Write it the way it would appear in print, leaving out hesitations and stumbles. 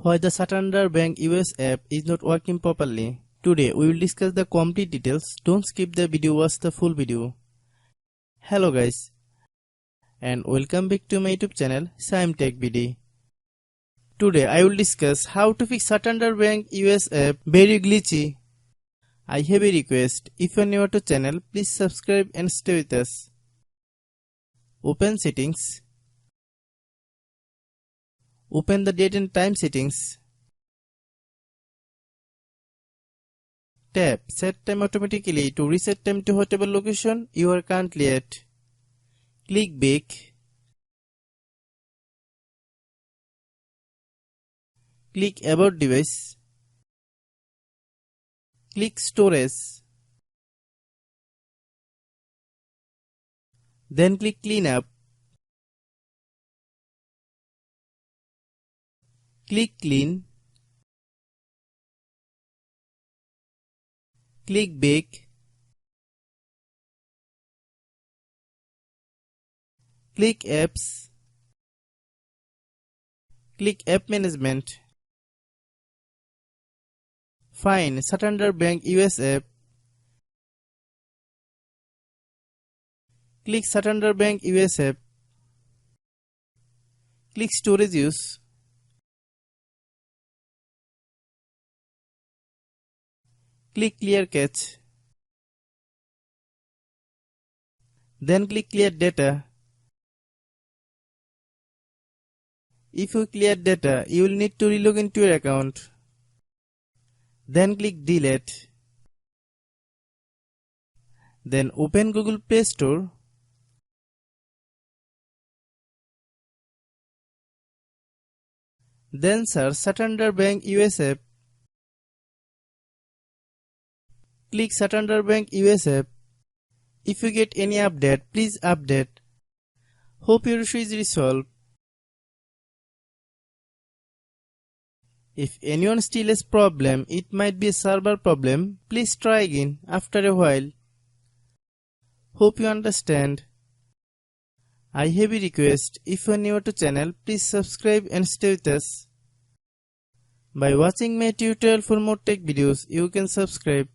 Why the Santander Bank US app is not working properly. Today we will discuss the complete details. Don't skip the video, watch the full video. Hello guys and welcome back to my YouTube channel Shaem Tech BD. Today I will discuss how to fix Santander Bank US app very glitchy. I have a request. If you are new to channel, please subscribe and stay with us. Open settings. Open the date and time settings. Tap set time automatically to reset time to whatever location you are currently at. Click back. Click about device. Click storage. Then click cleanup. Click clean. Click back. Click apps. Click app management. Find Santander Bank US app. Click Santander Bank US app. Click storage use. Click clear cache. Then click clear data. If you clear data, you will need to relog into your account. Then click delete. Then open Google Play Store. Then search Santander Bank US app. Click Santander Bank US app. If you get any update, please update. Hope your issue is resolved. If anyone still has problem, it might be a server problem. Please try again after a while. Hope you understand. I have a request. If you are new to channel, please subscribe and stay with us. By watching my tutorial for more tech videos, you can subscribe.